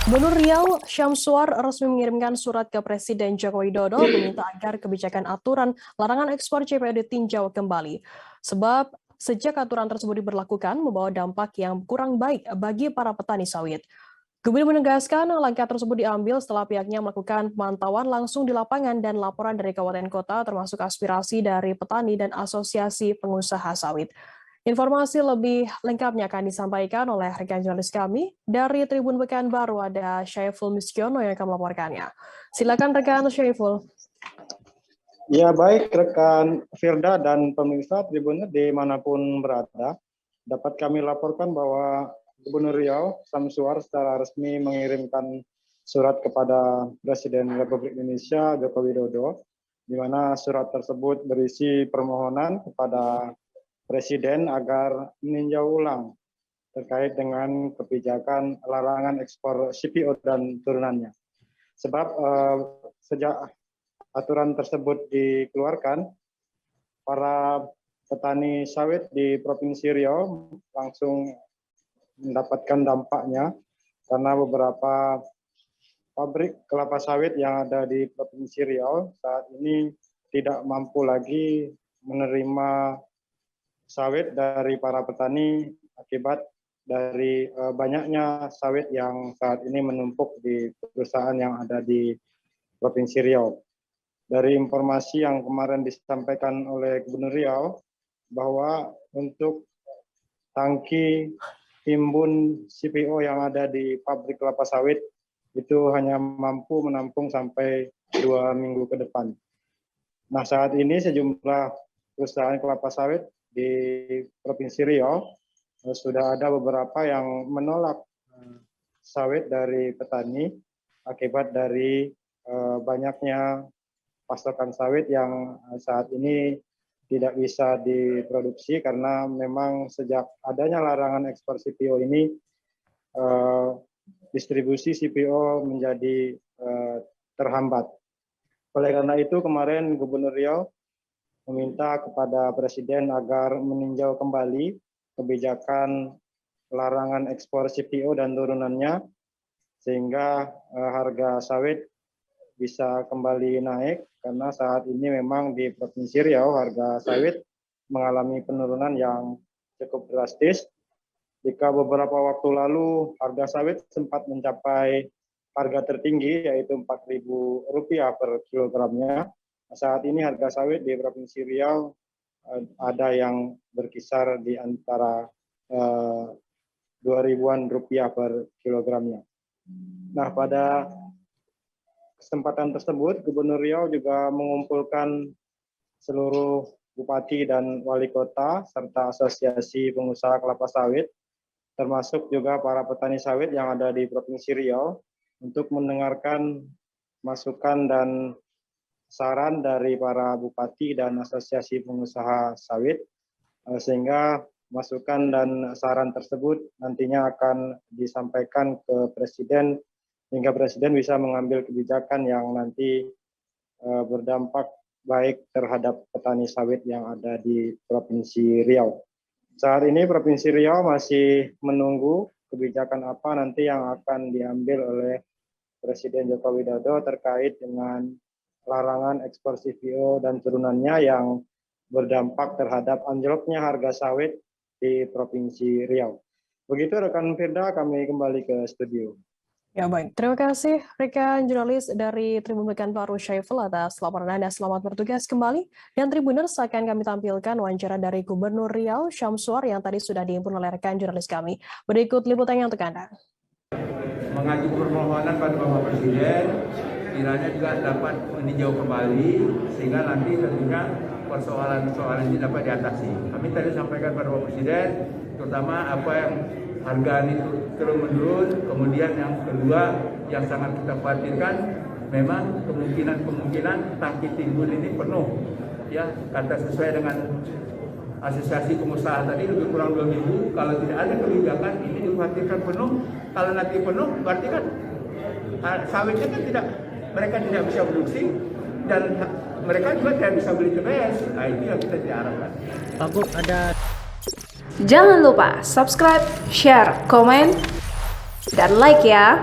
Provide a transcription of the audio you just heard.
Gubernur Riau Syamsuar resmi mengirimkan surat ke Presiden Joko Widodo meminta agar kebijakan aturan larangan ekspor CPO ditinjau kembali. Sebab sejak aturan tersebut diberlakukan membawa dampak yang kurang baik bagi para petani sawit. Gubernur menegaskan langkah tersebut diambil setelah pihaknya melakukan pemantauan langsung di lapangan dan laporan dari kabupaten kota termasuk aspirasi dari petani dan asosiasi pengusaha sawit. Informasi lebih lengkapnya akan disampaikan oleh rekan jurnalis kami dari Tribun Pekanbaru, ada Syaiful Miskiono yang akan melaporkannya. Silakan rekan Syaiful. Ya baik rekan Firda dan pemirsa Tribun dimanapun berada, dapat kami laporkan bahwa Gubernur Riau Syamsuar secara resmi mengirimkan surat kepada Presiden Republik Indonesia Joko Widodo, di mana surat tersebut berisi permohonan kepada Presiden agar meninjau ulang terkait dengan kebijakan larangan ekspor CPO dan turunannya. Sebab sejak aturan tersebut dikeluarkan, para petani sawit di Provinsi Riau langsung mendapatkan dampaknya karena beberapa pabrik kelapa sawit yang ada di Provinsi Riau saat ini tidak mampu lagi menerima sawit dari para petani akibat dari banyaknya sawit yang saat ini menumpuk di perusahaan yang ada di Provinsi Riau. Dari informasi yang kemarin disampaikan oleh Gubernur Riau, bahwa untuk tangki timbun CPO yang ada di pabrik kelapa sawit itu hanya mampu menampung sampai 2 minggu ke depan. Nah, saat ini sejumlah perusahaan kelapa sawit di Provinsi Riau sudah ada beberapa yang menolak sawit dari petani akibat dari banyaknya pasokan sawit yang saat ini tidak bisa diproduksi karena memang sejak adanya larangan ekspor CPO ini distribusi CPO menjadi terhambat. Oleh karena itu kemarin Gubernur Riau meminta kepada Presiden agar meninjau kembali kebijakan larangan ekspor CPO dan turunannya sehingga harga sawit bisa kembali naik karena saat ini memang di Provinsi Riau harga sawit mengalami penurunan yang cukup drastis. Jika beberapa waktu lalu harga sawit sempat mencapai harga tertinggi yaitu Rp4.000 per kilogramnya, saat ini harga sawit di Provinsi Riau ada yang berkisar di antara Rp2.000-an per kilogramnya. Nah, pada kesempatan tersebut, Gubernur Riau juga mengumpulkan seluruh bupati dan wali kota serta asosiasi pengusaha kelapa sawit, termasuk juga para petani sawit yang ada di Provinsi Riau, untuk mendengarkan masukan dan saran dari para bupati dan asosiasi pengusaha sawit, sehingga masukan dan saran tersebut nantinya akan disampaikan ke Presiden hingga Presiden bisa mengambil kebijakan yang nanti berdampak baik terhadap petani sawit yang ada di Provinsi Riau. Saat ini Provinsi Riau masih menunggu kebijakan apa nanti yang akan diambil oleh Presiden Joko Widodo terkait dengan larangan ekspor CPO dan turunannya yang berdampak terhadap anjloknya harga sawit di Provinsi Riau. Begitu rekan Firda, kami kembali ke studio. Ya baik, terima kasih rekan jurnalis dari Tribun Pekanbaru Syaiful atas laporan Anda. Selamat bertugas kembali. Dan Tribuners akan kami tampilkan wawancara dari Gubernur Riau Syamsuar yang tadi sudah dihimpun oleh rekan jurnalis kami. Berikut liputannya untuk Anda. Mengajukan permohonan pada Bapak Presiden, kiranya juga dapat meninjau kembali sehingga nanti tentunya persoalan-persoalan ini dapat diatasi. Kami tadi sampaikan pada Bapak Presiden, terutama apa yang harga ini terus menurun, kemudian yang kedua yang sangat kita khawatirkan memang kemungkinan tangki timbun ini penuh, ya kata sesuai dengan asosiasi pengusaha tadi lebih kurang 2 minggu. Kalau tidak ada kebijakan ini dikhawatirkan penuh. Kalau nanti penuh berarti kan sawitnya kan mereka tidak bisa produksi dan mereka juga tidak bisa beli TBS. Nah, itu yang kita diharapkan. Takut ada. Jangan lupa subscribe, share, komen, dan like ya.